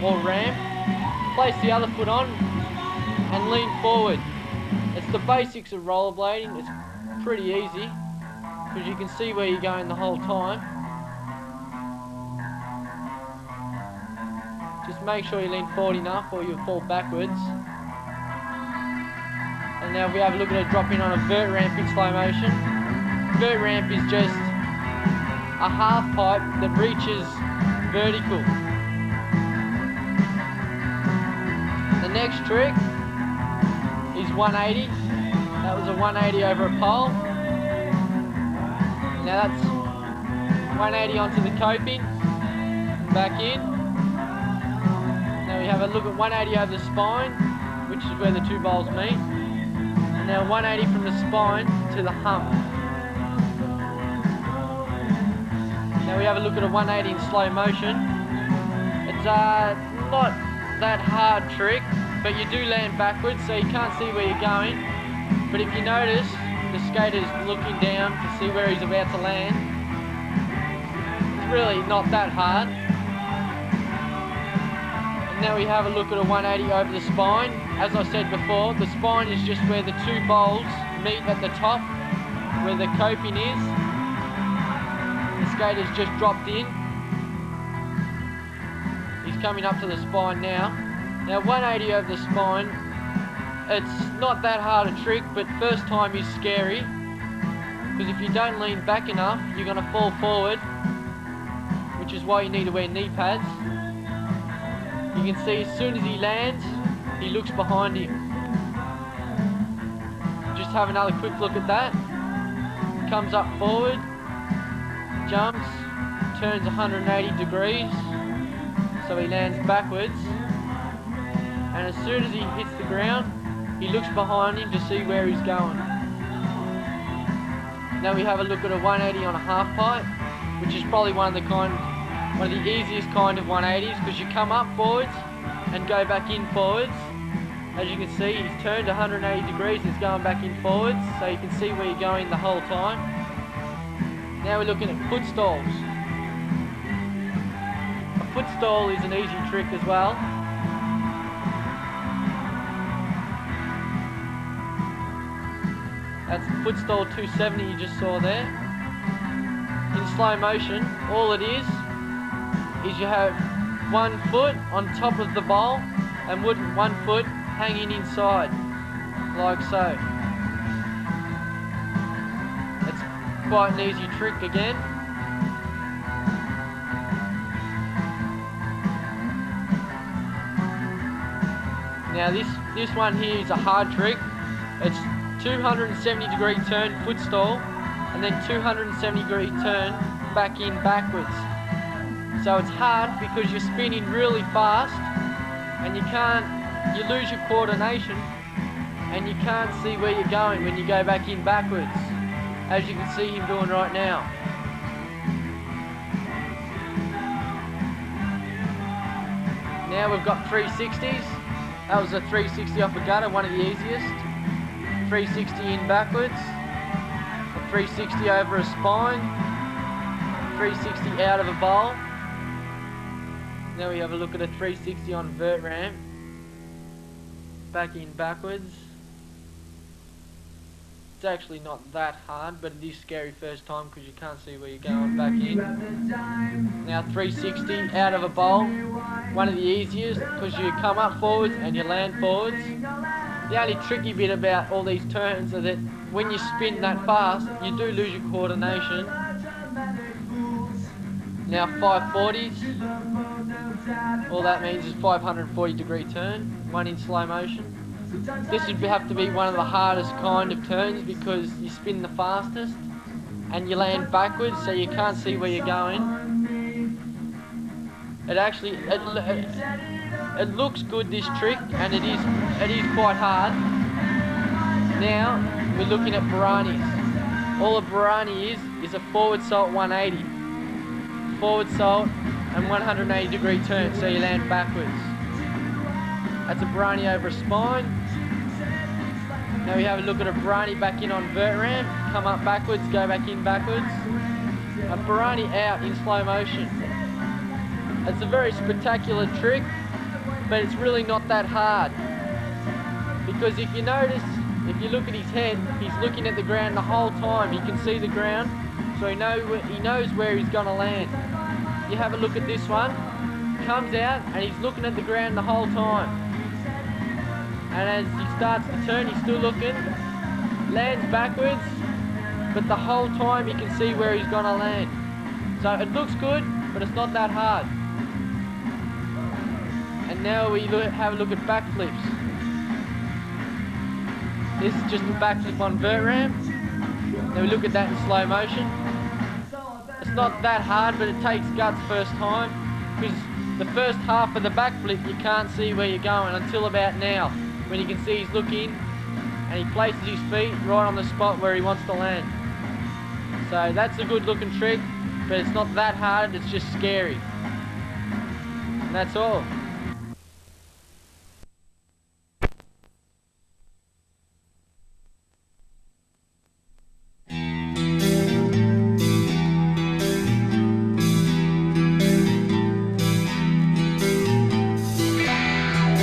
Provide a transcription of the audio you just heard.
or ramp, place the other foot on and lean forward. It's the basics of rollerblading. It's pretty easy because you can see where you're going the whole time. Just make sure you lean forward enough or you'll fall backwards. And now we have a look at it dropping on a vert ramp in slow motion. Vert ramp is just a half pipe that reaches vertical. The next trick is 180. That was a 180 over a pole. Now that's 180 onto the coping, back in. Now we have a look at 180 over the spine, which is where the two bowls meet. And now 180 from the spine to the hump. Now we have a look at a 180 in slow motion. It's not that hard trick, but you do land backwards, so you can't see where you're going. But if you notice, the skater's looking down to see where he's about to land. It's really not that hard. And now we have a look at a 180 over the spine. As I said before, the spine is just where the two bowls meet at the top, where the coping is. The skater's just dropped in. He's coming up to the spine now. Now 180 over the spine, it's not that hard a trick, but first time is scary, because if you don't lean back enough, you're going to fall forward, which is why you need to wear knee pads. You can see as soon as he lands, he looks behind him. Just have another quick look at that. Comes up forward, jumps, turns 180 degrees, so he lands backwards. And as soon as he hits the ground, he looks behind him to see where he's going. Now we have a look at a 180 on a half pipe, which is probably one of the easiest kind of 180s, because you come up forwards and go back in forwards. As you can see, he's turned 180 degrees, he's going back in forwards, so you can see where you're going the whole time. Now we're looking at foot stalls. A foot stall is an easy trick as well. That's foot stall 270 you just saw there. In slow motion, all it is you have one foot on top of the bowl and one foot hanging inside, like so. It's quite an easy trick again. Now this one here is a hard trick. It's 270 degree turn foot stall and then 270 degree turn back in backwards. So it's hard because you're spinning really fast and you lose your coordination and you can't see where you're going when you go back in backwards, as you can see him doing right now. Now we've got 360s. That was a 360 off a gutter, one of the easiest. 360 in backwards, a 360 over a spine, 360 out of a bowl. Now we have a look at a 360 on vert ramp, back in backwards. It's actually not that hard, but it is scary first time because you can't see where you're going back in. Now 360 out of a bowl, one of the easiest because you come up forwards and you land forwards. The only tricky bit about all these turns are that when you spin that fast, you do lose your coordination. Now 540s, all that means is 540 degree turn, one in slow motion. This would have to be one of the hardest kind of turns because you spin the fastest and you land backwards, so you can't see where you're going. It looks good, this trick, and it is quite hard. Now we're looking at Baranis. All a Barani is a forward salt 180. Forward salt and 180 degree turn, so you land backwards. That's a Barani over a spine. Now we have a look at a Barani back in on vert ramp, come up backwards, go back in backwards. A Barani out in slow motion. It's a very spectacular trick, but it's really not that hard. Because if you notice, if you look at his head, he's looking at the ground the whole time. He can see the ground, so he knows where he's gonna land. You have a look at this one, comes out and he's looking at the ground the whole time. And as he starts to turn, he's still looking, lands backwards, but the whole time he can see where he's gonna land. So it looks good, but it's not that hard. And now we have a look at backflips. This is just a backflip on vert ramp. Now we look at that in slow motion. It's not that hard, but it takes guts first time, because the first half of the backflip you can't see where you're going until about now, when you can see he's looking and he places his feet right on the spot where he wants to land. So that's a good looking trick, but it's not that hard, it's just scary. And that's all.